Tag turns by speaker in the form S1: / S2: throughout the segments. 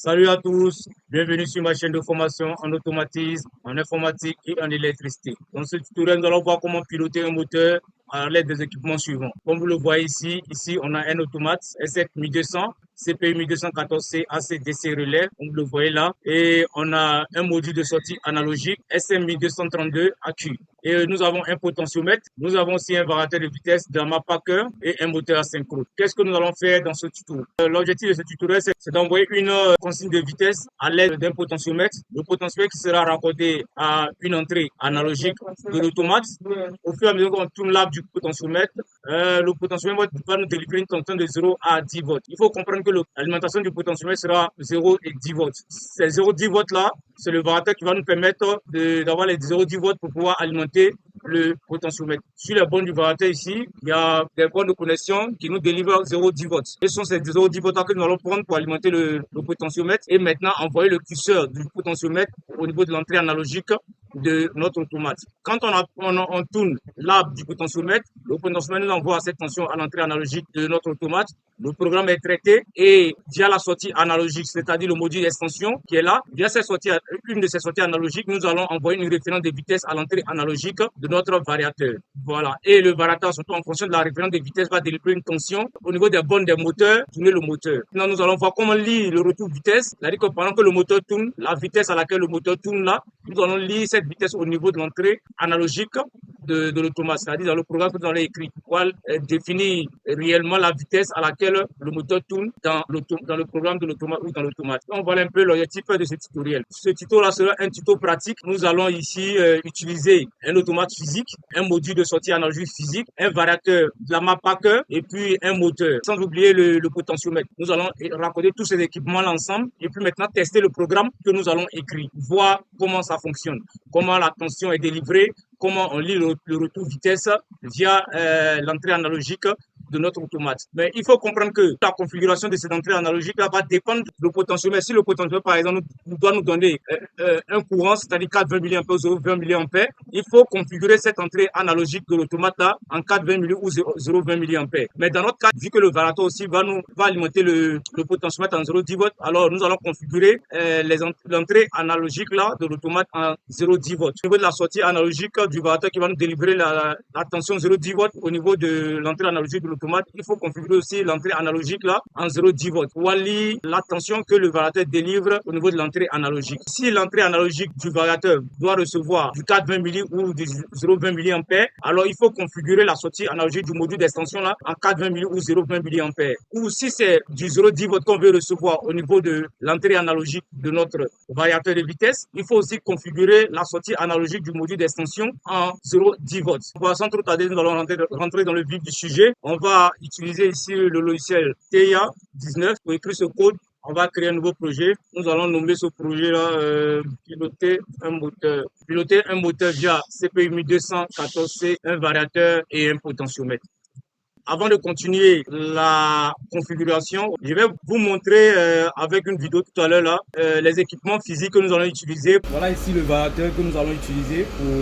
S1: Salut à tous, bienvenue sur ma chaîne de formation en automatisme, en informatique et en électricité. Dans ce tutoriel, nous allons voir comment piloter un moteur à l'aide des équipements suivants. Comme vous le voyez ici on a un automate S7 1200, CPU 1214C AC/DC relais, comme vous le voyez là, et on a un module de sortie analogique SM 1232 AQ. Et nous avons un potentiomètre, nous avons aussi un variateur de vitesse, Gamma Packer et un moteur asynchrone. Qu'est-ce que nous allons faire dans ce tuto? L'objectif de ce tutoriel, c'est d'envoyer une consigne de vitesse à l'aide d'un potentiomètre. Le potentiomètre sera raccordé à une entrée analogique de l'automate. Au fur et à mesure qu'on tourne l'arbre du potentiomètre, le potentiomètre va nous délivrer une tension de 0 à 10 volts. Il faut comprendre que l'alimentation du potentiomètre sera 0 et 10 volts. Ces 0,10 volts là, c'est le variateur qui va nous permettre d'avoir les 0,10 volts pour pouvoir alimenter le potentiomètre. Sur les bornes du variateur ici, il y a des bornes de connexion qui nous délivrent 0,10 volts. Ce sont ces 0,10 volts que nous allons prendre pour alimenter le potentiomètre et maintenant envoyer le curseur du potentiomètre au niveau de l'entrée analogique de notre automate. Quand on tourne l'arbre du potentiomètre, le potentiomètre nous envoie cette tension à l'entrée analogique de notre automate. Le programme est traité et via la sortie analogique, c'est-à-dire le module d'extension qui est là, via une de ces sorties analogiques, nous allons envoyer une référence de vitesse à l'entrée analogique de notre variateur. Voilà. Et le variateur, surtout en fonction de la référence de vitesse, va délivrer une tension au niveau des bornes des moteurs, tourner le moteur. Maintenant, nous allons voir comment lire le retour vitesse. C'est-à-dire que pendant que le moteur tourne, la vitesse à laquelle le moteur tourne là, nous allons lire cette vitesse au niveau de l'entrée analogique de l'automate, c'est-à-dire dans le programme que nous allons écrire, pour définir réellement la vitesse à laquelle le moteur tourne dans le programme de l'automate ou dans l'automate. On voit un peu l'objectif de ce tutoriel. Ce tuto-là sera un tuto pratique. Nous allons ici utiliser un automate physique, un module de sortie analogique physique, un variateur de la map packer et puis un moteur. Sans oublier le potentiomètre. Nous allons raccorder tous ces équipements-là ensemble et puis maintenant tester le programme que nous allons écrire, voir comment ça fonctionne, comment la tension est délivrée, comment on lit le retour vitesse via l'entrée analogique de notre automate. Mais il faut comprendre que la configuration de cette entrée analogique va dépendre du potentiomètre. Si le potentiomètre, par exemple, doit nous donner un courant, c'est-à-dire 420 mA ou 0,20 mA, il faut configurer cette entrée analogique de l'automate là en 420 mA ou 0,20 mA. Mais dans notre cas, vu que le variateur aussi va alimenter le potentiomètre en 0,10 volts, alors nous allons configurer l'entrée analogique là de l'automate en 0,10 volts. Au niveau de la sortie analogique du variateur qui va nous délivrer la tension 0,10 volts au niveau de l'entrée analogique de l'automate, il faut configurer aussi l'entrée analogique là en 0,10 volts pour lire la tension que le variateur délivre au niveau de l'entrée analogique. Si l'entrée analogique du variateur doit recevoir du 420 mA ou du 0,20 mA, alors il faut configurer la sortie analogique du module d'extension là en 420 mA ou 0,20 mA. Ou si c'est du 0,10 volts qu'on veut recevoir au niveau de l'entrée analogique de notre variateur de vitesse, il faut aussi configurer la sortie analogique du module d'extension en 0,10 volts. Sans trop tarder, nous allons rentrer dans le vif du sujet. On va utiliser ici le logiciel TIA 19 pour écrire ce code. On va créer un nouveau projet. Nous allons nommer ce projet-là piloter un moteur. Piloter un moteur via CPU 1214C, un variateur et un potentiomètre. Avant de continuer la configuration, je vais vous montrer avec une vidéo tout à l'heure là les équipements physiques que nous allons utiliser. Voilà ici le variateur que nous allons utiliser pour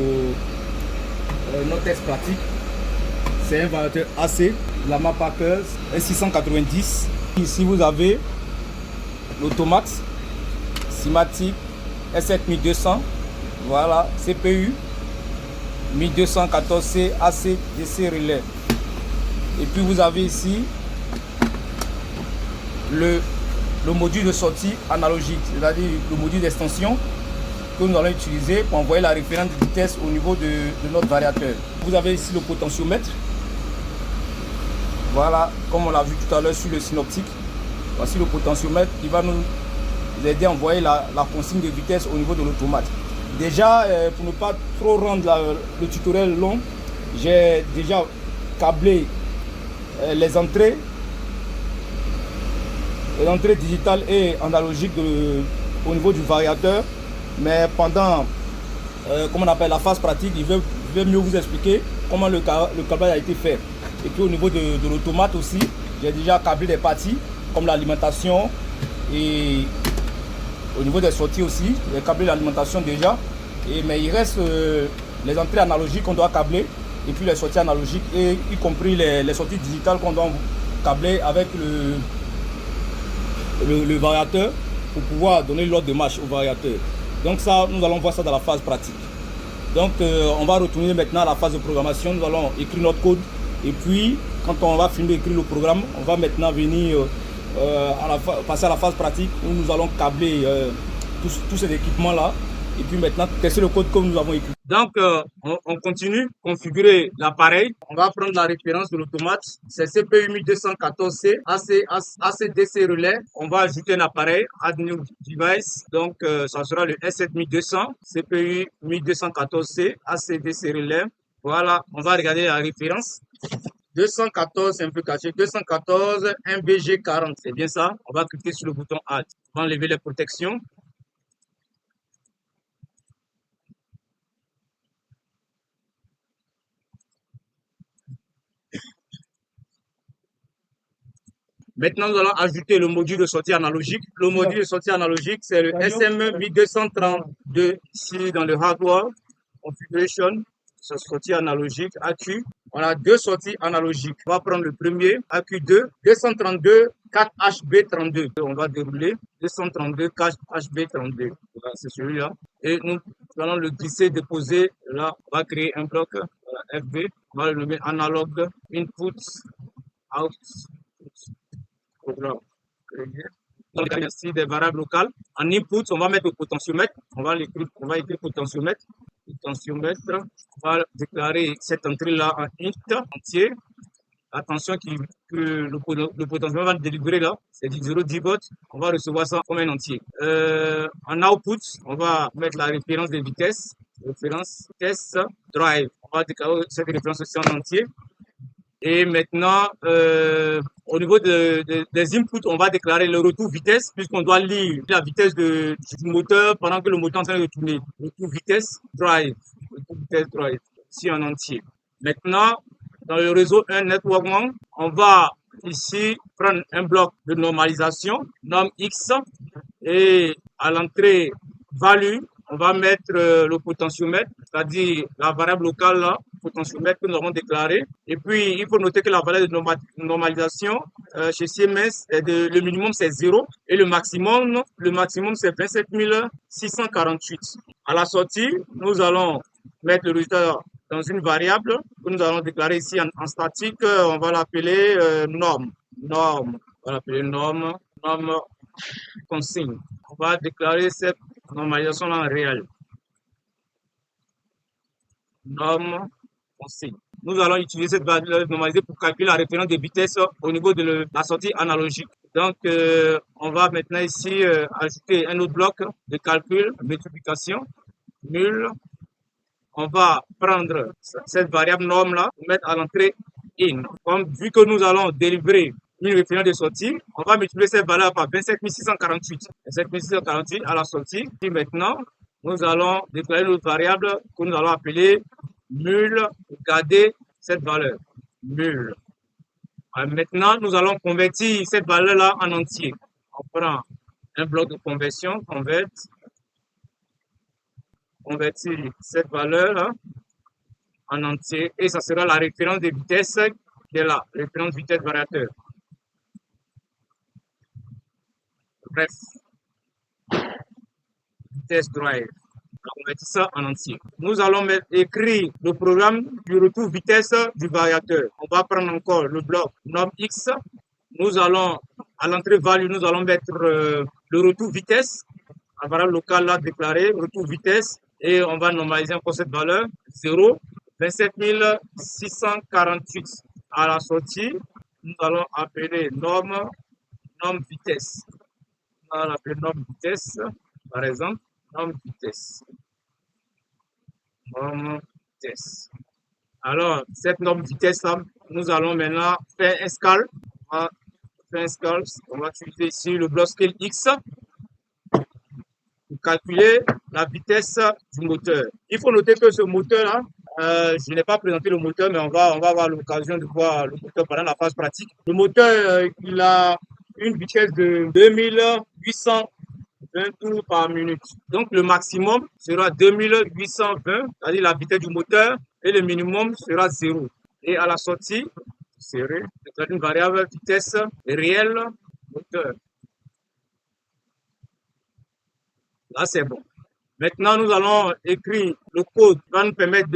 S1: notre test pratique. C'est un variateur AC, la map Packer S690. Ici vous avez l'automate Simatic S7 1200. Voilà, CPU 1214C AC DC relais. Et puis vous avez ici le module de sortie analogique, c'est-à-dire le module d'extension que nous allons utiliser pour envoyer la référence de vitesse au niveau de notre variateur. Vous avez ici le potentiomètre. Voilà, comme on l'a vu tout à l'heure sur le synoptique. Voici le potentiomètre qui va nous aider à envoyer la consigne de vitesse au niveau de l'automate. Déjà, pour ne pas trop rendre le tutoriel long, j'ai déjà câblé les entrées digitales et analogiques au niveau du variateur, mais pendant comment on appelle la phase pratique, il vais mieux vous expliquer comment le câblage a été fait. Et puis au niveau de l'automate aussi, j'ai déjà câblé des parties comme l'alimentation, et au niveau des sorties aussi, j'ai câblé l'alimentation déjà, mais il reste les entrées analogiques qu'on doit câbler, et puis les sorties analogiques, et y compris les sorties digitales qu'on doit câbler avec le variateur
S2: pour pouvoir donner l'ordre de marche au variateur. Donc ça, nous allons voir ça dans la phase pratique. Donc on va retourner maintenant à la phase de programmation. Nous allons écrire notre code et puis quand on va finir d'écrire le programme, on va maintenant venir passer à la phase pratique où nous allons câbler tous ces équipements là et puis maintenant tester le code comme nous avons écrit.
S1: Donc, on continue, configurer l'appareil. On va prendre la référence de l'automate. C'est CPU 1214C, ACDC relais. On va ajouter un appareil, Add New Device. Donc, ça sera le S7200, CPU 1214C, ACDC relais. Voilà, on va regarder la référence. 214, c'est un peu caché. 214, 1BG40, c'est bien ça. On va cliquer sur le bouton Add. On va enlever les protections. Maintenant, nous allons ajouter le module de sortie analogique. Le module de sortie analogique, c'est le SM1232 ici dans le hardware configuration. C'est sortie analogique AQ. On a deux sorties analogiques. On va prendre le premier AQ2 232 4HB32. On va dérouler 232 4HB32. Voilà, c'est celui-là. Et nous allons le glisser, déposer. Là, on va créer un bloc voilà, FB. On va le nommer analogue input out. Programme. Dans le cas ici des variables locales, en input, on va mettre le potentiomètre. On va écrire potentiomètre. Potentiomètre. On va déclarer cette entrée-là en int entier. Attention que le potentiomètre va délivrer là, c'est du 0,10 volts. On va recevoir ça comme un entier. En output, on va mettre la référence de vitesse. Référence vitesse drive. On va déclarer cette référence aussi en entier. Et maintenant, au niveau des inputs, on va déclarer le retour vitesse, puisqu'on doit lire la vitesse du moteur pendant que le moteur est en train de tourner. Retour vitesse drive. Retour vitesse drive, ici en entier. Maintenant, dans le réseau 1 Network One, on va ici prendre un bloc de normalisation, norm X, et à l'entrée value, on va mettre le potentiomètre, c'est-à-dire la variable locale là, potentiomètre que nous avons déclaré. Et puis, il faut noter que la valeur de normalisation chez Siemens, le minimum c'est 0 et le maximum c'est 27 648. À la sortie, nous allons mettre le résultat dans une variable que nous allons déclarer ici en statique. On va l'appeler norme. Norme. On va l'appeler norme consigne. On va déclarer cette normalisation en réel. Norme consigne. Nous allons utiliser cette valeur normalisée pour calculer la référence de vitesse au niveau de la sortie analogique. Donc, on va maintenant ici ajouter un autre bloc de calcul, multiplication, nul. On va prendre cette variable norme-là, mettre à l'entrée in. Comme vu que nous allons délivrer une référence de sortie, on va multiplier cette valeur par 27 648. 27 648 à la sortie. Et maintenant, nous allons déclarer notre variable que nous allons appeler mul. Garder cette valeur. Mul. Maintenant, nous allons convertir cette valeur-là en entier. On prend un bloc de conversion, convertir cette valeur-là en entier et ça sera la référence de vitesse qui est là, référence vitesse variateur. Bref, vitesse drive. On va mettre ça en entier. Nous allons écrire le programme du retour vitesse du variateur. On va prendre encore le bloc norm X. Nous allons, à l'entrée value, nous allons mettre le retour vitesse. La variable locale là déclarée, retour vitesse. Et on va normaliser encore cette valeur, 0, 27 648. À la sortie, nous allons appeler norme vitesse. On va l'appeler norme vitesse, par exemple, norme vitesse. Norme vitesse. Alors, cette norme vitesse là, nous allons maintenant faire un scale. On va faire un scale. On va utiliser ici le bloc scale X pour calculer la vitesse du moteur. Il faut noter que ce moteur-là, je n'ai pas présenté le moteur, mais on va avoir l'occasion de voir le moteur pendant la phase pratique. Le moteur, il a une vitesse de 2820 tours par minute. Donc, le maximum sera 2820, c'est-à-dire la vitesse du moteur, et le minimum sera 0. Et à la sortie, c'est une variable vitesse réelle moteur. Là, c'est bon. Maintenant, nous allons écrire le code qui va nous permettre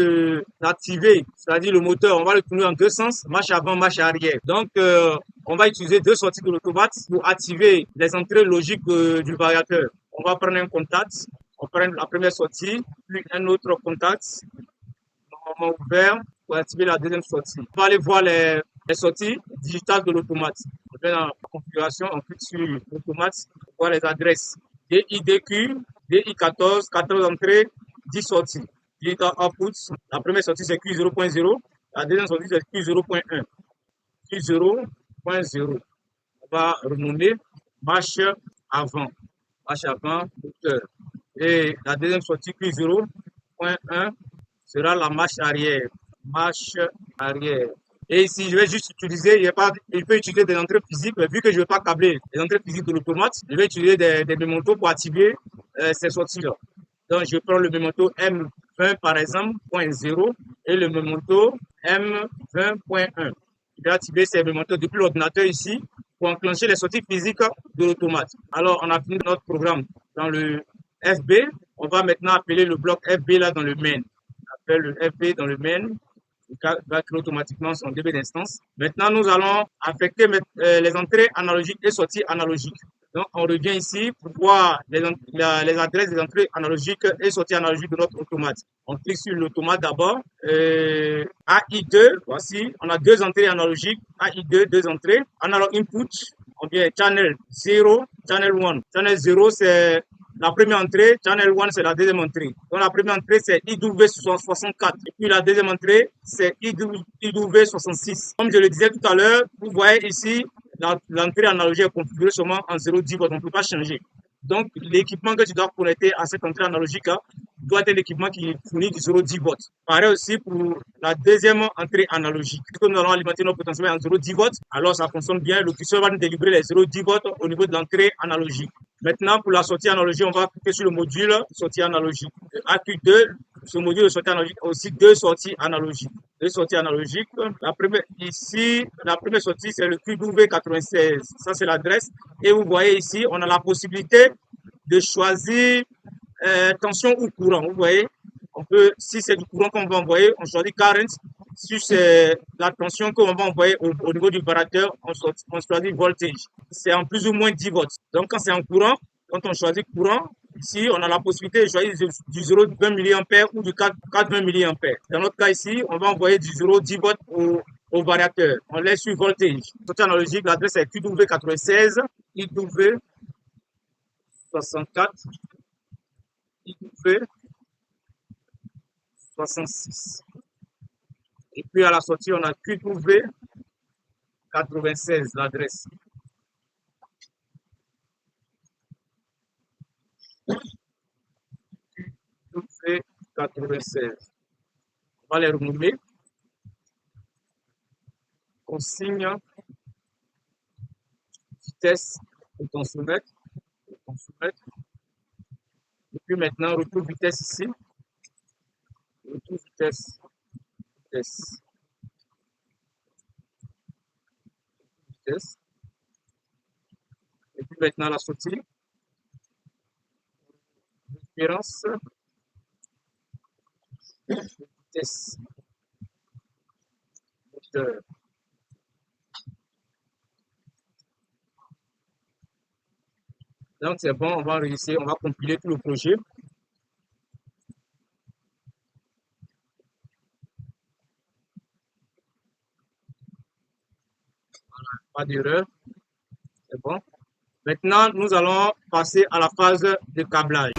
S1: d'activer, c'est-à-dire le moteur. On va le tourner en deux sens, marche avant, marche arrière. Donc, on va utiliser deux sorties de l'automate pour activer les entrées logiques du variateur. On va prendre un contact, on prend la première sortie, puis un autre contact, normalement ouvert, pour activer la deuxième sortie. On va aller voir les sorties digitales de l'automate. On vient dans la configuration, on clique sur l'automate, on voit les adresses DIDQ, DI14, 14 entrées, 10 sorties. Digital output, la première sortie c'est Q0.0, la deuxième sortie c'est Q0.1. Q0.0. On va renommer marche avant. Marche avant, moteur. Et la deuxième sortie Q0.1 sera la marche arrière. Marche arrière. Et ici, je vais juste utiliser, il peut utiliser des entrées physiques, mais vu que je ne vais pas câbler les entrées physiques de l'automate, je vais utiliser des mémentos pour activer ces sorties-là. Donc, je prends le mémento M20 par exemple, .0 et le mémento M20.1. Je vais activer ces mémentos depuis l'ordinateur ici pour enclencher les sorties physiques de l'automate. Alors, on a fini notre programme dans le FB. On va maintenant appeler le bloc FB là dans le main. On appelle le FB dans le main. Il va créer automatiquement son DB d'instance. Maintenant, nous allons affecter les entrées analogiques et sorties analogiques. Donc, on revient ici pour voir les adresses des entrées analogiques et sorties analogiques de notre automate. On clique sur l'automate d'abord. AI2, voici, on a deux entrées analogiques. AI2, deux entrées. Analog input, on vient channel 0, channel 1. Channel 0, c'est la première entrée, channel 1, c'est la deuxième entrée. Donc, la première entrée, c'est IW64. Et puis, la deuxième entrée, c'est IW66. Comme je le disais tout à l'heure, vous voyez ici, l'entrée analogique est configurée seulement en 0,10 volts. On ne peut pas changer. Donc, l'équipement que tu dois connecter à cette entrée analogique doit être l'équipement qui fournit du 0,10 volts. Pareil aussi pour la deuxième entrée analogique. Puisque nous allons alimenter notre potentiel en 0,10 volts, alors ça fonctionne bien. Le curseur va nous délivrer les 0,10 volts au niveau de l'entrée analogique. Maintenant, pour la sortie analogique, on va cliquer sur le module sortie analogique. AQ2, ce module de sortie analogique a aussi deux sorties analogiques. Deux sorties analogiques. La première, ici, la première sortie, c'est le QW96. Ça, c'est l'adresse. Et vous voyez ici, on a la possibilité de choisir tension ou courant. Vous voyez, on peut, si c'est du courant qu'on va envoyer, on choisit current. Si c'est la tension qu'on va envoyer au niveau du variateur, on choisit voltage. C'est en plus ou moins 10 volts. Donc, quand c'est en courant, quand on choisit courant, ici, on a la possibilité de choisir du 0,20 mA ou du 420 mA. Dans notre cas ici, on va envoyer du 0,10 volts au variateur. On laisse sur voltage. Sortie analogique, l'adresse est QW96, IW64, IW66. Et puis à la sortie, on a QW96, l'adresse. QW96. On va les renommer. Consigne, vitesse, potentiomètre. Et puis maintenant, retour vitesse ici. Retour vitesse. Et puis maintenant la sortie. Référence. Vitesse. Moteur. Donc c'est bon, on va enregistrer, on va compiler tout le projet. Pas d'erreur. C'est bon. Maintenant, nous allons passer à la phase de câblage.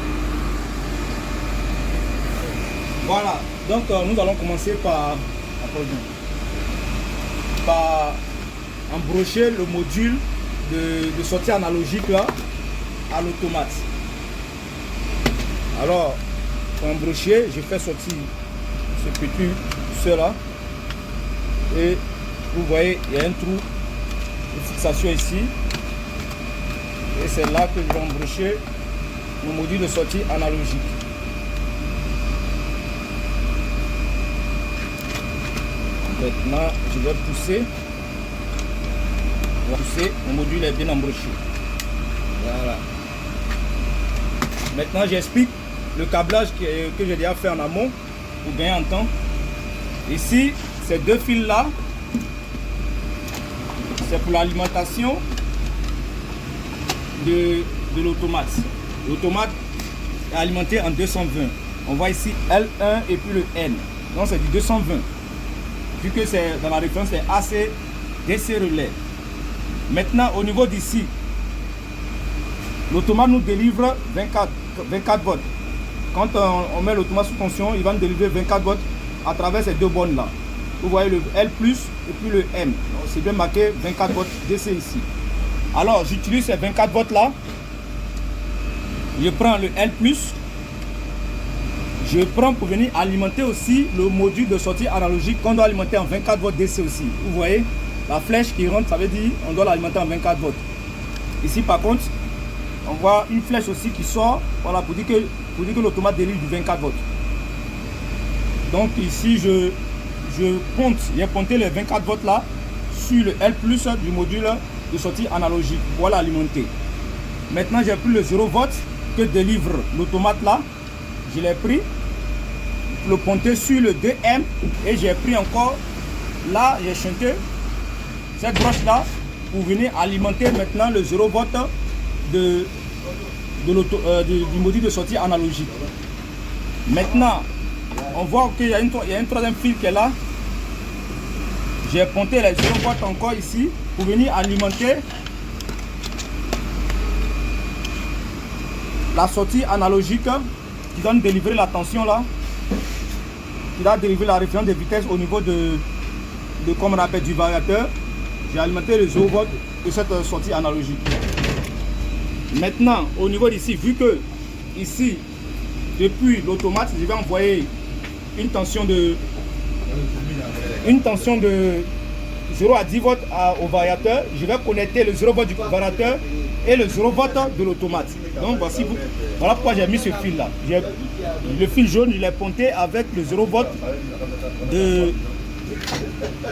S2: Voilà. Donc, nous allons commencer par embrocher le module de sortie analogique là, à l'automate. Alors, pour embrocher, je fais sortir ce petit cela. Et vous voyez, il y a un trou de fixation ici. Et c'est là que je vais embrocher le module de sortie analogique. Maintenant, je vais pousser. Le module est bien embroché. Voilà. Maintenant, j'explique le câblage que j'ai déjà fait en amont pour gagner en temps. Ici, ces deux fils-là, c'est pour l'alimentation de l'automate. L'automate est alimenté en 220. On voit ici L1 et puis le N. Donc c'est du 220. Vu que c'est dans la référence, c'est AC DC relais. Maintenant, au niveau d'ici, l'automate nous délivre 24 volts. Quand on met l'automate sous tension, il va nous délivrer 24 volts à travers ces deux bornes là. Vous voyez le L+, et puis le M. C'est bien marqué 24 volts DC ici. Alors, j'utilise ces 24 volts là. Je prends le L+. Je prends pour venir alimenter aussi le module de sortie analogique qu'on doit alimenter en 24 volts DC aussi. Vous voyez, la flèche qui rentre, ça veut dire on doit l'alimenter en 24 volts. Ici, par contre, on voit une flèche aussi qui sort, voilà, pour dire que l'automate délivre du 24 volts. Donc ici, j'ai ponté les 24 volts là sur le L+ du module de sortie analogique. Voilà, alimenter. Maintenant, j'ai pris le 0 volts que délivre l'automate là. Je l'ai pris, le ponté sur le 2M et j'ai pris encore, là, j'ai chanté cette broche là pour venir alimenter maintenant le 0 volts du module de sortie analogique. Maintenant, on voit qu'il y a un troisième fil qui est là. J'ai ponté les 0 volts encore ici pour venir alimenter la sortie analogique qui donne délivrer la tension là, qui va délivrer la référence de vitesse au niveau comme on appelle, du variateur. J'ai alimenté le 0 volts de cette sortie analogique. Maintenant, au niveau d'ici, vu que ici, depuis l'automate, je vais envoyer une tension de 0 à 10 volts au variateur. Je vais connecter le 0 volts du variateur et le 0 volts de l'automate. Donc voilà pourquoi j'ai mis ce fil là. Le fil jaune, je l'ai ponté avec le 0 volts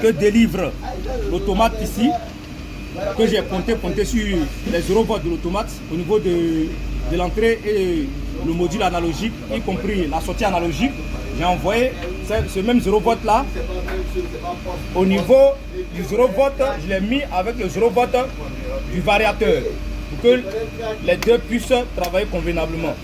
S2: que délivre l'automate ici, que j'ai ponté sur les 0 volts de l'automate au niveau de l'entrée et le module analogique, y compris la sortie analogique. J'ai envoyé ce même 0 volts là au niveau du 0 volts, je l'ai mis avec le 0 volts du variateur pour que les deux puissent travailler convenablement.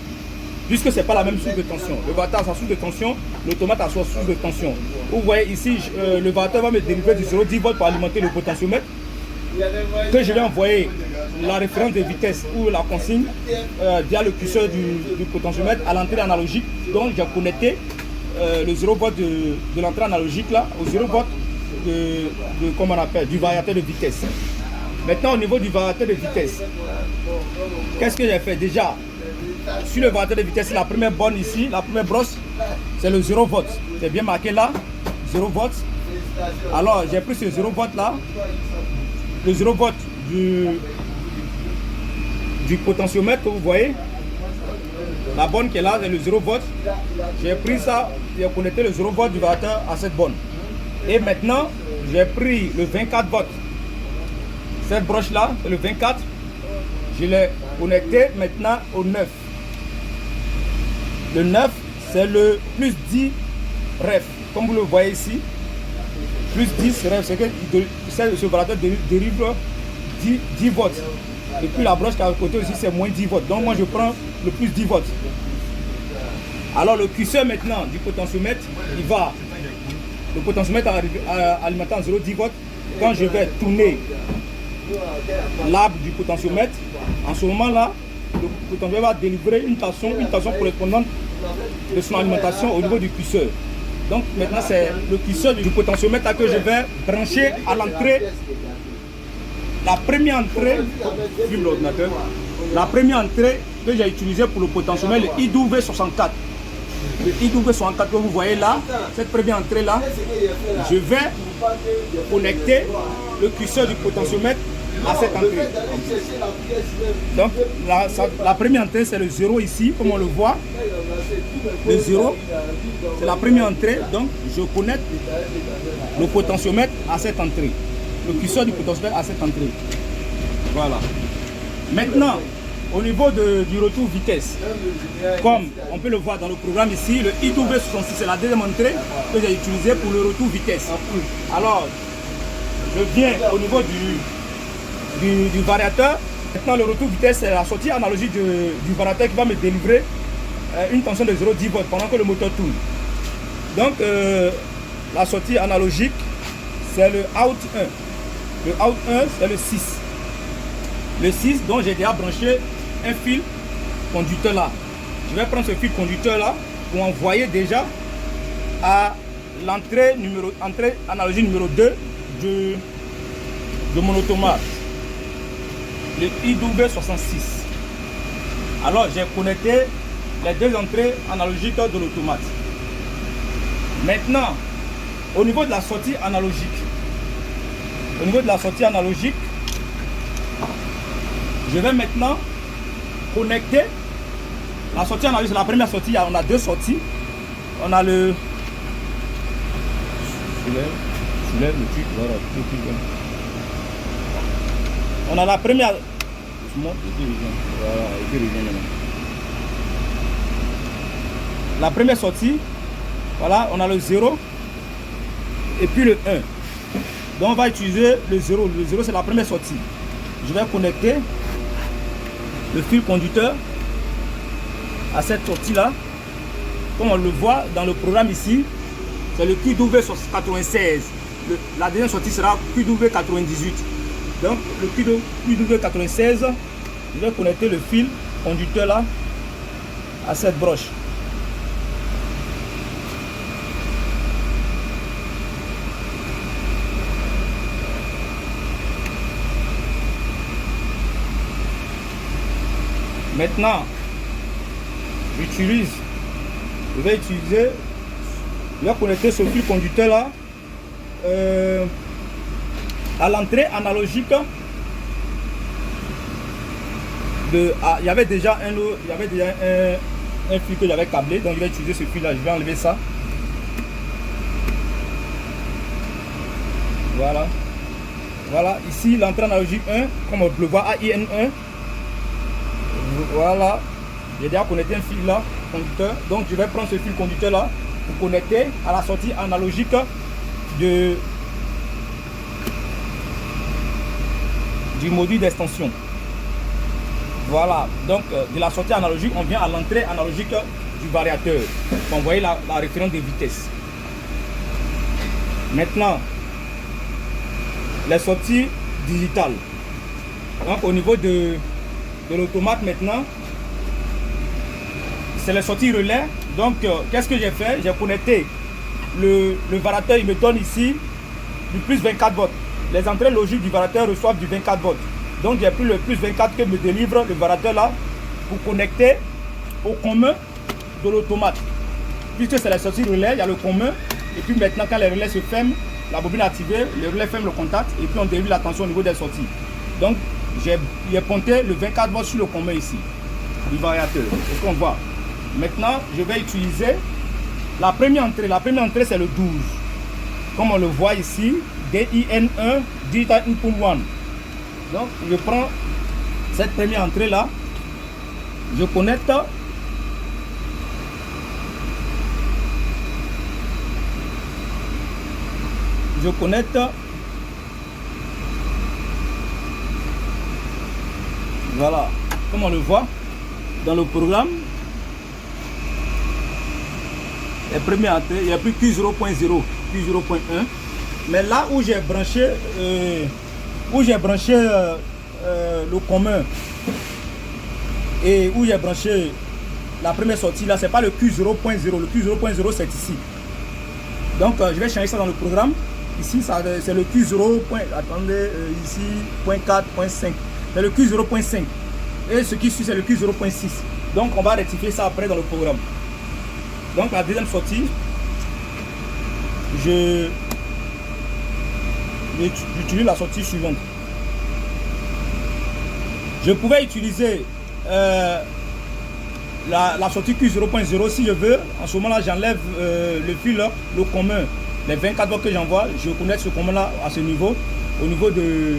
S2: Puisque ce n'est pas la même source de tension. Le variateur a sa source de tension, l'automate a sa source de tension. Vous voyez ici, le variateur va me délivrer du 0,10 volts pour alimenter le potentiomètre, que je vais envoyer la référence de vitesse ou la consigne via le curseur du potentiomètre à l'entrée analogique. Donc j'ai connecté le 0 volts de l'entrée analogique là au 0 volts comment on appelle, du variateur de vitesse. Maintenant, au niveau du variateur de vitesse, qu'est-ce que j'ai fait? Déjà, sur le variateur de vitesse, la première borne ici, la première brosse, c'est le 0 volts. C'est bien marqué là, 0 volts. Alors, j'ai pris ce 0 volts là, le 0 volts du potentiomètre que vous voyez. La borne qui est là, c'est le 0 volts. J'ai pris ça, j'ai connecté le 0 volts du variateur à cette borne. Et maintenant, j'ai pris le 24 volts. Cette broche là, c'est le 24. Je l'ai connecté maintenant au 9. Le 9, c'est le plus 10 ref. Comme vous le voyez ici, plus 10 ref, c'est que ce variateur dérive 10 volts. Et puis la broche qui est à côté aussi, c'est moins 10 volts. Donc moi, je prends le plus 10 volts. Alors le curseur maintenant du potentiomètre, le potentiomètre alimenté en 0,10 volts. Quand je vais tourner l'arbre du potentiomètre, en ce moment-là, le potentiomètre va délivrer une tension correspondante de son alimentation au niveau du curseur. Donc maintenant, c'est le curseur du potentiomètre que je vais brancher à l'entrée. La première entrée, que j'ai utilisée pour le potentiomètre, le IW64. Le IW64 que vous voyez là, cette première entrée là, je vais connecter le curseur du potentiomètre à cette entrée. Donc la première entrée, c'est le 0 ici, comme on le voit. Le 0, c'est la première entrée, donc je connecte le potentiomètre à cette entrée. Le curseur du potentiomètre à cette entrée. Voilà. Maintenant, au niveau du retour vitesse, comme on peut le voir dans le programme ici, le IW66, c'est la deuxième entrée que j'ai utilisée pour le retour vitesse. Alors, je viens au niveau du variateur. Maintenant, le retour vitesse, c'est la sortie analogique du variateur qui va me délivrer une tension de 0,10 volts pendant que le moteur tourne. Donc, la sortie analogique, c'est le out 1. Le out 1, c'est le 6. Le 6, dont j'ai déjà branché un fil conducteur là. Je vais prendre ce fil conducteur là pour envoyer déjà à l'entrée analogique numéro 2 de mon automate, le IW66. Alors j'ai connecté les deux entrées analogiques de l'automate. Maintenant, au niveau de la sortie analogique, je vais maintenant connecter la sortie analogique. La première sortie, on a deux sorties. On a le on a la première. La première sortie, voilà, on a le 0 et puis le 1. Donc on va utiliser le 0. Le 0, c'est la première sortie. Je vais connecter le fil conducteur à cette sortie là. Comme on le voit dans le programme ici, c'est le QW96. La deuxième sortie sera QW98. Donc le QW96, je vais connecter le fil conducteur là à cette broche. Maintenant, je vais connecter ce fil conducteur là à l'entrée analogique il y avait déjà un fil que j'avais câblé, donc je vais utiliser ce fil là, je vais enlever ça. Voilà, ici l'entrée analogique 1, comme on le voit, AIN1. Voilà, j'ai déjà connecté un fil là, conducteur. Donc je vais prendre ce fil conducteur là pour connecter à la sortie analogique du module d'extension. Voilà, donc de la sortie analogique, on vient à l'entrée analogique du variateur. Vous voyez la référence de vitesse. Maintenant, les sorties digitales. Donc au niveau de l'automate maintenant, c'est les sorties relais. Donc qu'est-ce que j'ai fait? J'ai connecté le variateur, il me donne ici du plus 24 volts. Les entrées logiques du variateur reçoivent du 24 volts. Donc j'ai pris le plus 24 que me délivre le variateur là pour connecter au commun de l'automate. Puisque c'est la sortie relais, il y a le commun. Et puis maintenant quand les relais se ferment, la bobine est activée, le relais ferme le contact et puis on délivre la tension au niveau des sorties. Donc j'ai pointé le 24 volts sur le commun ici du variateur. C'est ce qu'on voit. Maintenant je vais utiliser la première entrée. La première entrée c'est le 12. Comme on le voit ici, DIN1 Digital Input 1. Donc je prends cette première entrée là, je connecte voilà, comme on le voit dans le programme, les premières entrées, il n'y a plus Q0.0, Q0.1, mais là où j'ai branché le commun et où j'ai branché la première sortie là, c'est pas le Q0.0, le Q0.0 c'est ici. Donc je vais changer ça dans le programme. Ici c'est le Q0. Attendez, ici 0.4.5, c'est le Q0.5 et ce qui suit c'est le Q0.6. Donc on va rectifier ça après dans le programme. Donc la deuxième sortie, j'utilise la sortie suivante. Je pouvais utiliser la sortie Q0.0 si je veux. En ce moment là j'enlève le fil, le commun, les 24 volts que j'envoie, je connecte ce commun là à ce niveau, au niveau de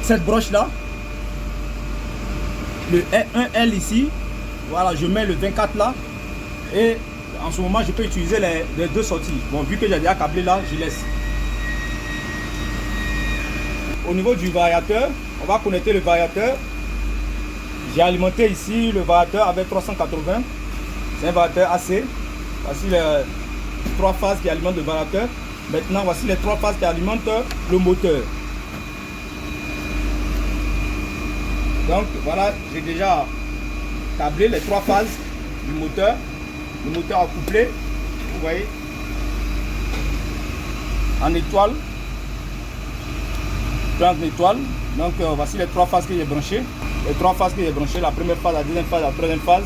S2: cette broche là. le 1L ici. Voilà, je mets le 24 là. Et en ce moment, je peux utiliser les deux sorties. Bon, vu que j'ai déjà câblé là, je laisse. Au niveau du variateur, on va connecter le variateur. J'ai alimenté ici le variateur avec 380. C'est un variateur AC. Voici les 3 phases qui alimentent le variateur. Maintenant, voici les 3 phases qui alimentent le moteur. Donc voilà, j'ai déjà câblé les 3 phases du moteur. Le moteur a couplé, vous voyez, en étoile, plein d'étoiles. Donc voici les 3 phases que j'ai branchées. Les 3 phases que j'ai branchées, la première phase, la deuxième phase, la troisième phase,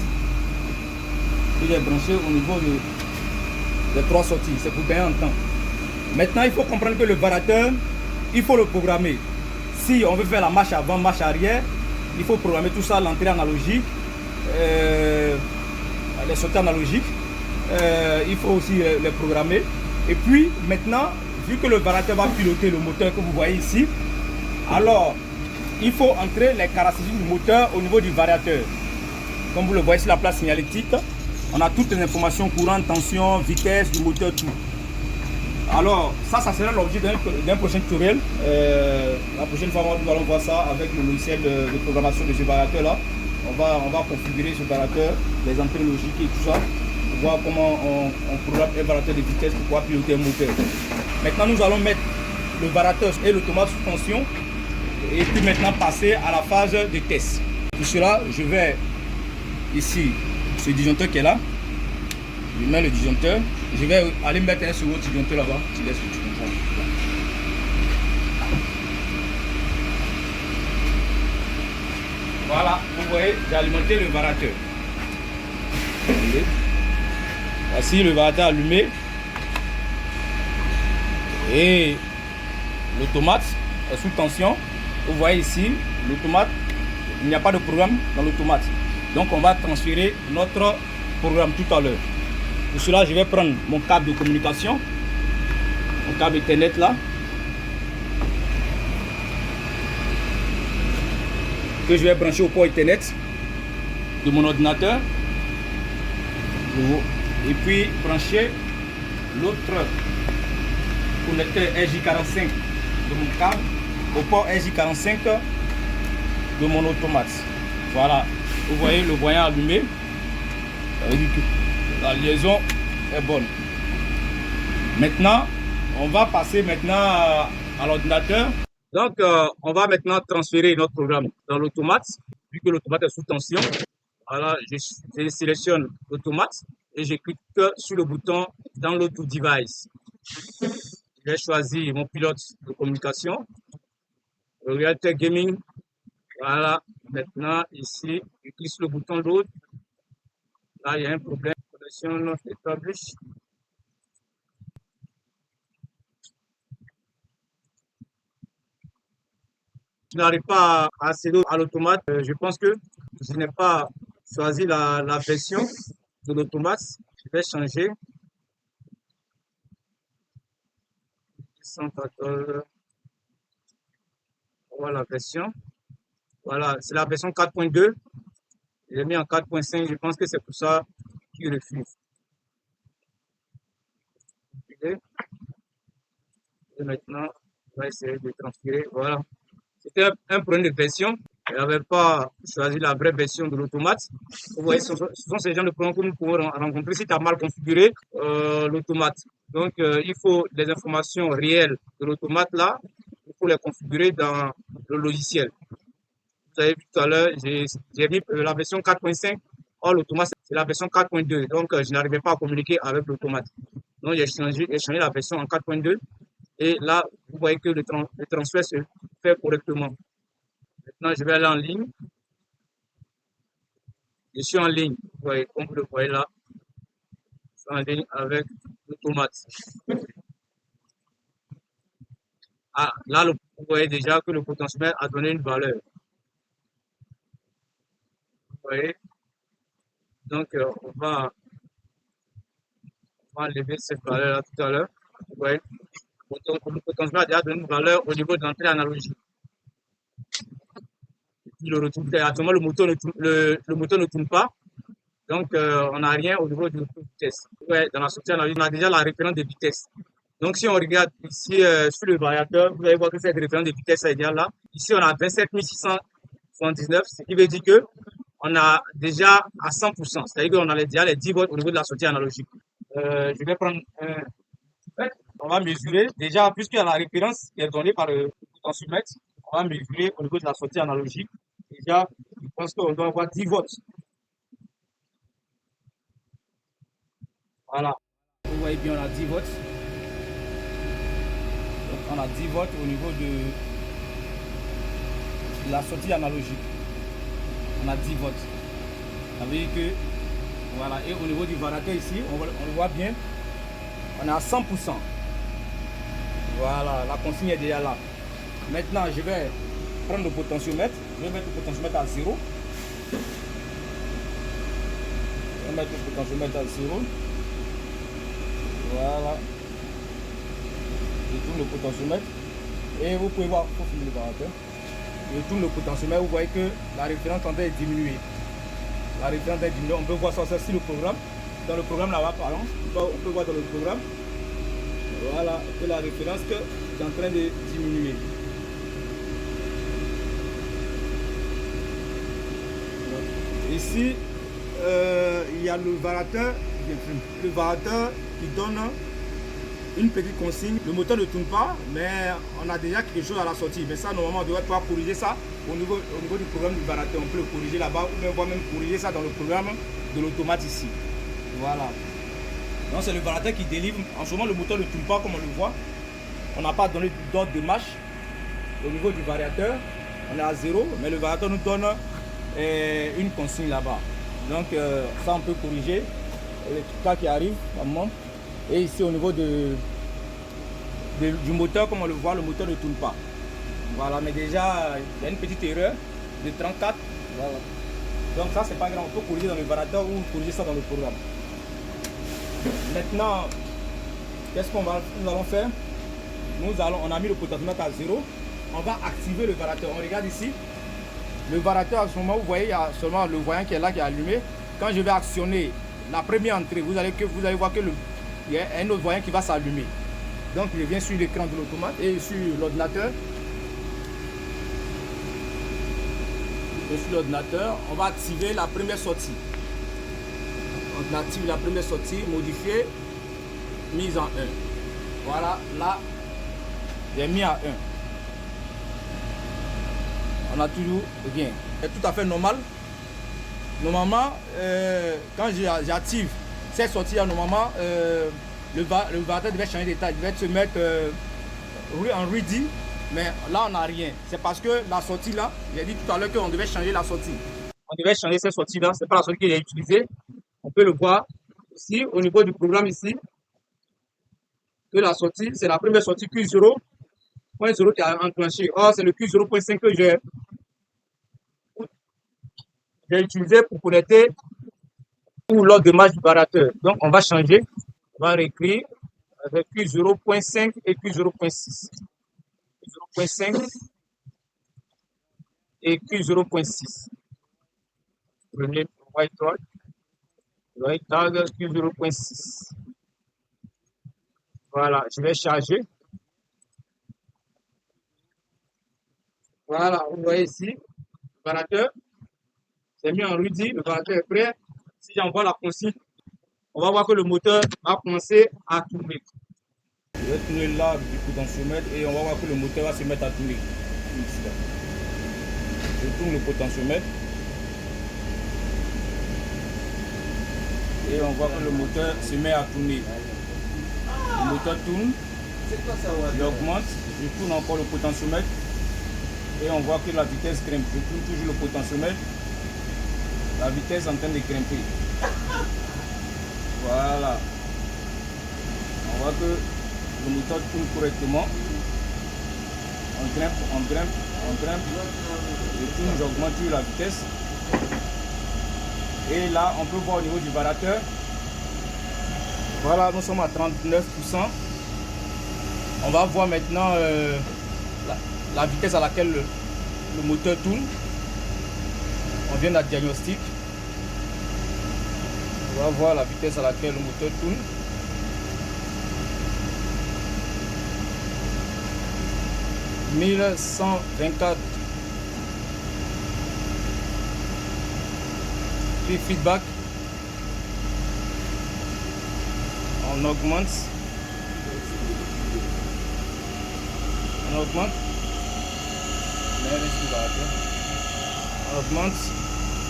S2: que j'ai branché au niveau des 3 sorties. C'est pour gagner en temps. Maintenant, il faut comprendre que le variateur, il faut le programmer. Si on veut faire la marche avant, marche arrière, il faut programmer tout ça, l'entrée analogique, les sorties analogiques. Il faut aussi les programmer. Et puis, maintenant, vu que le variateur va piloter le moteur que vous voyez ici, alors, il faut entrer les caractéristiques du moteur au niveau du variateur. Comme vous le voyez sur la plaque signalétique, on a toutes les informations courantes, tension, vitesse du moteur, tout. Alors, ça sera l'objet d'un prochain tutoriel. La prochaine fois, nous allons voir ça avec le logiciel de programmation de ce variateur-là. On va configurer ce variateur, les entrées logiques et tout ça, pour voir comment on programme un variateur de vitesse pour pouvoir piloter un moteur. Maintenant, nous allons mettre le variateur et l'automate sous tension. Et puis maintenant passer à la phase de test. Pour cela, je vais ici, ce disjoncteur qui est là, je mets le disjoncteur, je vais aller mettre un second disjoncteur là-bas, tu laisses le comme ça. Voilà, vous voyez, j'ai alimenté le variateur. Voici le variateur allumé. Et l'automate est sous tension. Vous voyez ici, l'automate, il n'y a pas de programme dans l'automate. Donc on va transférer notre programme tout à l'heure. Pour cela, je vais prendre mon câble de communication, mon câble Ethernet là, que je vais brancher au port Ethernet de mon ordinateur. Et puis brancher l'autre connecteur RJ45 de mon câble au port RJ45 de mon automate. Voilà, vous voyez le voyant allumé. Ça veut dire que la liaison est bonne. Maintenant, on va passer maintenant à l'ordinateur. Donc, on va maintenant transférer notre programme dans l'automate, vu que l'automate est sous tension. Voilà, je sélectionne l'automate et je clique sur le bouton Download to Device. Je vais choisir mon pilote de communication. Realtek Gaming. Voilà, maintenant ici, je clique sur le bouton Load. Là, il y a un problème. Connexion not established. Je n'arrive pas à accéder à l'automate. Je pense que je n'ai pas choisi la version de l'automate. Je vais changer. 114. Voilà la version. Voilà, c'est la version 4.2. J'ai mis en 4.5. Je pense que c'est pour ça qu'il refuse. Et maintenant, on va essayer de transférer. Voilà. C'était un problème de version. Je n'avais pas choisi la vraie version de l'automate. Vous voyez, ce sont ces gens de problèmes que nous pouvons rencontrer si tu as mal configuré l'automate. Donc, il faut des informations réelles de l'automate là. Il faut les configurer dans le logiciel. Vous avez vu tout à l'heure, j'ai mis la version 4.5. Or, l'automate, c'est la version 4.2. Donc, je n'arrivais pas à communiquer avec l'automate. Donc, j'ai changé la version en 4.2. Et là, vous voyez que le transfert se fait correctement. Maintenant, je vais aller en ligne. Je suis en ligne. Vous voyez, comme vous le voyez là. Je suis en ligne avec l'automate. Ah, là, vous voyez déjà que le potentiomètre a donné une valeur. Vous voyez. Donc, on va enlever cette valeur là tout à l'heure. Vous voyez. Le potentiomètre a déjà donné une valeur au niveau de l'entrée analogique.
S1: puis le retour. Actuellement, le moteur ne tourne pas. Donc, on n'a rien au niveau du retour de vitesse. Ouais, dans la sortie analyse, on a déjà la référence de vitesse. Donc, si on regarde ici sur le variateur, vous allez voir que cette référence de vitesse est bien là. Ici, on a 27 679, ce qui veut dire que on a déjà à 100%. C'est-à-dire qu'on a déjà les 10 volts au niveau de la sortie analogique. Je vais prendre un. On va mesurer déjà, puisqu'il y a la référence qui est donnée par le potentiomètre, on va mesurer au niveau de la sortie analogique. Déjà, je pense qu'on doit avoir 10 volts. Voilà.
S2: Vous voyez bien, on a 10 volts. Donc, on a 10 volts au niveau de la sortie analogique. On a 10 volts. Ça veut dire que, voilà, et au niveau du variateur ici, on le voit bien, on est à 100%. Voilà, la consigne est déjà là. Maintenant, je vais prendre le potentiomètre. Je vais mettre le potentiomètre à 0. Je vais mettre le potentiomètre à 0. Voilà. Je tourne le potentiomètre. Et vous pouvez voir, il faut filmer le variateur. Je tourne le potentiomètre, vous voyez que la référence tendait à diminuer. La référence est diminuée. On peut voir ça sur le programme. Dans le programme là-bas, par exemple, on peut voir dans le programme. Voilà, que la référence est en train de diminuer. Ici, il y a le variateur qui donne une petite consigne. Le moteur ne tourne pas, mais on a déjà quelque chose à la sortie. Mais ça, normalement, on devrait pouvoir corriger ça au niveau du programme du variateur. On peut le corriger là-bas ou même voir même corriger ça dans le programme de l'automate ici. Voilà. Donc c'est le variateur qui délivre. En ce moment, le moteur ne tourne pas comme on le voit. On n'a pas donné d'ordre de marche au niveau du variateur. On est à 0, mais le variateur nous donne une consigne là-bas. Donc ça, on peut corriger les cas qui arrivent à un moment. Et ici, au niveau du moteur, comme on le voit, le moteur ne tourne pas. Voilà, mais déjà, il y a une petite erreur de 34. Voilà. Donc ça, c'est pas grave. On peut corriger dans le variateur ou corriger ça dans le programme. Maintenant, qu'est-ce qu'on va nous allons faire? On a mis le potentiomètre à 0. On va activer le variateur. On regarde ici. Le variateur, à ce moment, vous voyez, il y a seulement le voyant qui est là, qui est allumé. Quand je vais actionner la première entrée, vous allez voir que il y a un autre voyant qui va s'allumer. Donc, je viens sur l'écran de l'automate et sur l'ordinateur. Et sur l'ordinateur, on va activer la première sortie. On active la première sortie, modifier, mise en 1. Voilà, là, j'ai mis à 1. On a toujours rien. C'est tout à fait normal. Normalement, quand j'active cette sortie, normalement, le variateur devait changer d'état. Il devait se mettre en ready, mais là, on n'a rien. C'est parce que la sortie là, j'ai dit tout à l'heure qu'on devait changer la sortie.
S1: On devait changer cette sortie là, c'est pas la sortie que j'ai utilisée. On peut le voir ici, au niveau du programme ici, que la sortie, c'est la première sortie Q0.0 qui a enclenché. Or, c'est le Q0.5 que j'ai utilisé pour connecter ou lors de marche du variateur. Donc, on va changer. On va réécrire avec Q0.5 et Q0.6. Q0.5 et Q0.6. Prenez le white tag Q0.6. Voilà, je vais charger. Voilà, vous voyez ici, le variateur, c'est mis en ready, le variateur est prêt. Si j'envoie la consigne, on va voir que le moteur a commencé à tourner.
S2: Je vais tourner là du potentiomètre et on va voir que le moteur va se mettre à tourner. Je tourne le potentiomètre. Et on voit que le moteur se met à tourner. Le moteur tourne. Il augmente. Je tourne encore le potentiomètre. Et on voit que la vitesse grimpe. Je tourne toujours le potentiomètre. La vitesse est en train de grimper. Voilà. On voit que le moteur tourne correctement. On grimpe. Je tourne, j'augmente toujours la vitesse. Et là, on peut voir au niveau du variateur. Voilà, nous sommes à 39%. On va voir maintenant la vitesse à laquelle le moteur tourne. On vient à diagnostic. On va voir la vitesse à laquelle le moteur tourne. « 1124 puis feedback. On augmente. On augmente.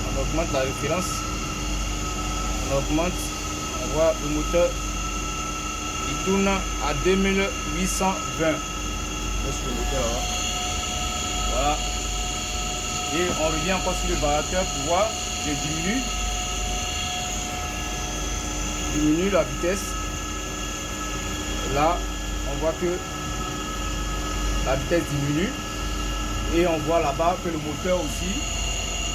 S2: On augmente la référence. On augmente. On voit le moteur. Il tourne à 2820. Laisse le moteur là. Voilà. Et on revient encore sur le variateur pour voir. Je diminue la vitesse. Là, on voit que la vitesse diminue. Et on voit là-bas que le moteur aussi,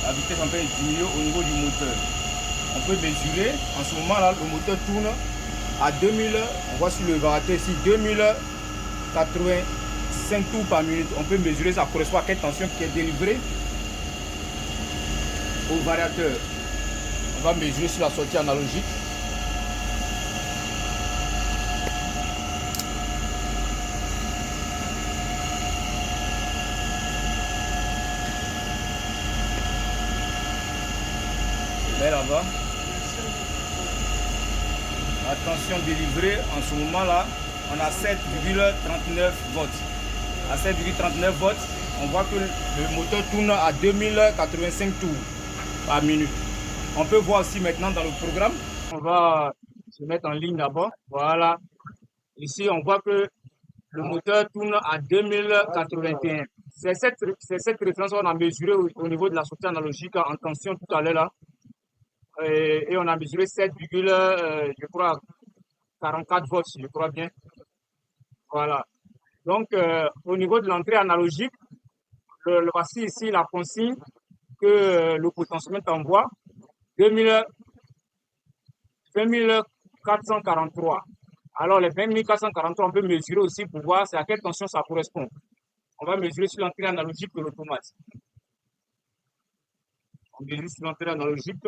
S2: la vitesse en train de diminuer au niveau du moteur. On peut mesurer. En ce moment-là, le moteur tourne à 2000. On voit sur le variateur ici 2085 tours par minute. On peut mesurer, ça correspond à quelle tension qui est délivrée au variateur. On va mesurer sur la sortie analogique. Là-bas, la tension délivrée en ce moment là, on a 7,39 volts. À 7,39 volts, on voit que le moteur tourne à 2085 tours par minute. On peut voir aussi maintenant dans le programme. On va se mettre en ligne d'abord. Voilà. Ici, on voit que le moteur tourne à 2081. C'est cette référence qu'on a mesurée au niveau de la sortie analogique en tension tout à l'heure là. Et on a mesuré 7, je crois, 44 volts, je crois bien. Voilà. Donc, au niveau de l'entrée analogique, voici ici la consigne que le potentiomètre envoie, 20443. Alors, les 20443, on peut mesurer aussi pour voir à quelle tension ça correspond. On va mesurer sur l'entrée analogique de l'automate. On mesure sur l'entrée analogique.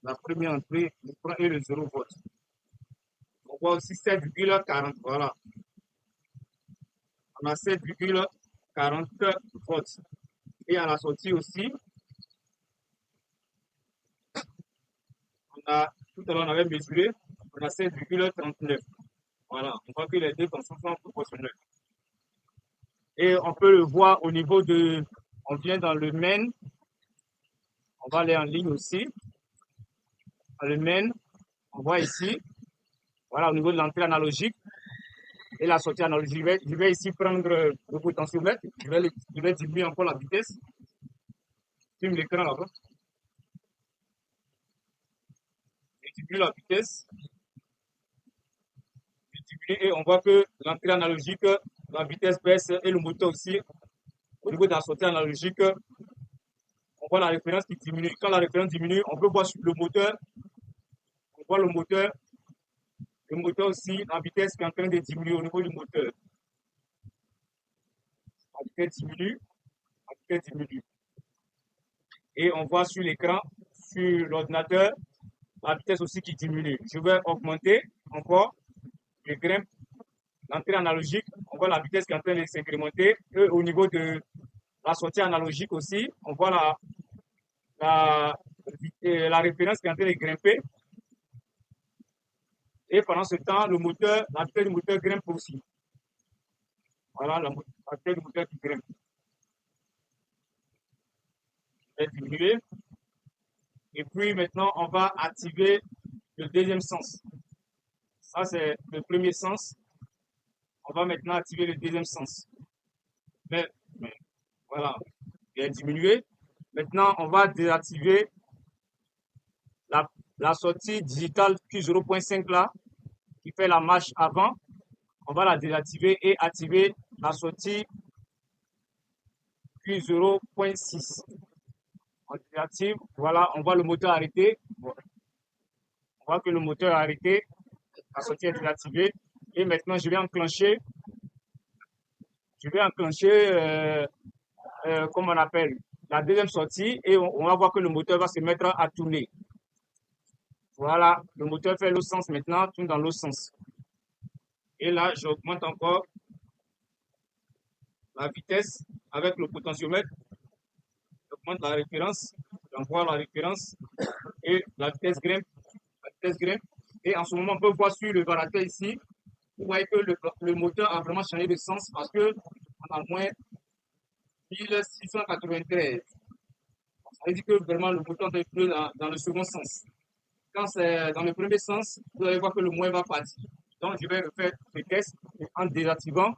S2: La première entrée, le point est le 0 volt. On voit aussi 7,40. Voilà. On a 7,40 volts. Et à la sortie aussi, tout à l'heure on avait mesuré, on a 7,39. Voilà. On voit que les deux tensions sont proportionnelles. Et on peut le voir au niveau de, on vient dans le main. On va aller en ligne aussi. Dans le main, on voit ici, voilà, au niveau de l'entrée analogique et la sortie analogique. Je vais ici prendre le potentiomètre. Je vais diminuer encore la vitesse. Je filme l'écran là-bas. Je diminue la vitesse. Je diminue et on voit que l'entrée analogique, la vitesse baisse et le moteur aussi. Au niveau de la sortie analogique, on voit la référence qui diminue. Quand la référence diminue, on peut voir sur le moteur. On voit le moteur aussi, la vitesse qui est en train de diminuer au niveau du moteur. La vitesse diminue, Et on voit sur l'écran, sur l'ordinateur, la vitesse aussi qui diminue. Je vais augmenter encore, je grimpe l'entrée analogique, on voit la vitesse qui est en train de s'incrémenter. Et au niveau de la sortie analogique aussi, on voit la référence qui est en train de grimper. Et pendant ce temps, la vitesse du moteur grimpe aussi. Voilà, la vitesse du moteur qui grimpe. Je vais diminuer. Et puis maintenant, on va activer le deuxième sens. Ça, c'est le premier sens. On va maintenant activer le deuxième sens. Mais voilà, il est diminué. Maintenant, on va désactiver la sortie digitale Q0.5 là, qui fait la marche avant. On va la désactiver et activer la sortie Q0.6. On désactive, voilà, on voit le moteur arrêté. On voit que le moteur est arrêté, la sortie est désactivée. Et maintenant, je vais enclencher
S1: je vais enclencher, comme on appelle, la deuxième sortie et on va voir que le moteur va se mettre à tourner. Voilà, le moteur fait l'autre sens maintenant, tourne dans l'autre sens. Et là, j'augmente encore la vitesse avec le potentiomètre. J'augmente la référence, j'envoie la référence et la vitesse grimpe. La vitesse grimpe. Et en ce moment, on peut voir sur le variateur ici, vous voyez que le moteur a vraiment changé de sens parce qu'on a moins 1693. Ça veut dire que vraiment le moteur est plus dans le second sens. Quand c'est dans le premier sens, vous allez voir que le moins va partir. Donc, je vais refaire le test en désactivant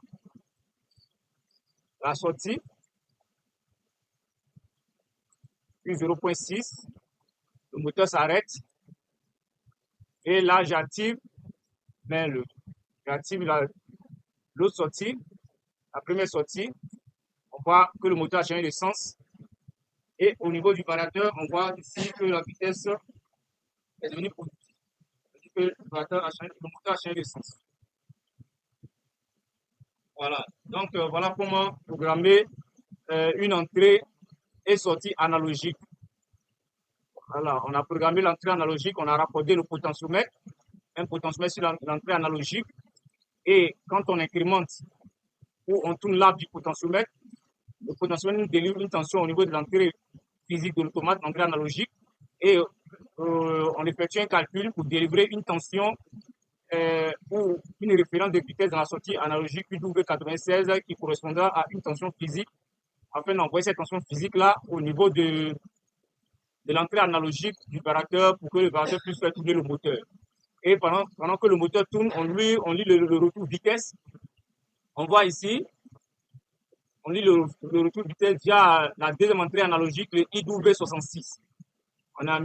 S1: la sortie, puis 0.6, le moteur s'arrête. Et là, j'active l'autre sortie, la première sortie. On voit que le moteur a changé de sens. Et au niveau du variateur, on voit ici que la vitesse est devenue positive. C'est-à-dire que le moteur a changé de sens. Voilà. Donc, voilà comment programmer une entrée et sortie analogique. Voilà. On a programmé l'entrée analogique, on a raccordé le potentiomètre, un potentiomètre sur l'entrée analogique. Et quand on incrémente ou on tourne l'arbre du potentiomètre, le potentiomètre nous délivre une tension au niveau de l'entrée physique de l'automate, l'entrée analogique, et on effectue un calcul pour délivrer une tension ou une référence de vitesse dans la sortie analogique UW96 qui correspondra à une tension physique afin d'envoyer cette tension physique-là au niveau de l'entrée analogique du variateur pour que le variateur puisse faire tourner le moteur. Et pendant que le moteur tourne, on lit le retour vitesse. On voit ici, on lit le retour vitesse via la deuxième entrée analogique, le IW66. On a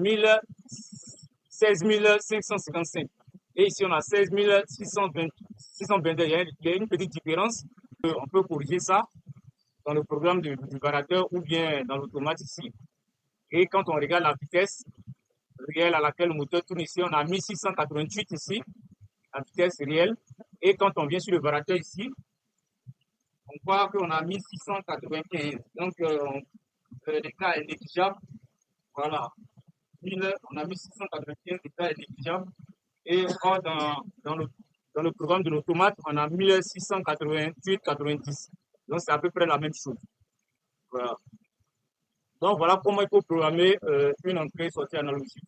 S1: 16 555. Et ici, on a 16 622. Il y a une petite différence. On peut corriger ça dans le programme du variateur ou bien dans l'automate ici. Et quand on regarde la vitesse réelle à laquelle le moteur tourne ici, on a 1688 ici, la vitesse réelle. Et quand on vient sur le variateur ici, on voit qu'on a 1695. Donc, l'écart est négligeable. Voilà. On a 1695, l'écart est négligeable. Et dans le programme de l'automate, on a 1688-90. Donc, c'est à peu près la même chose. Voilà. Donc, voilà comment il faut programmer une entrée-sortie analogique.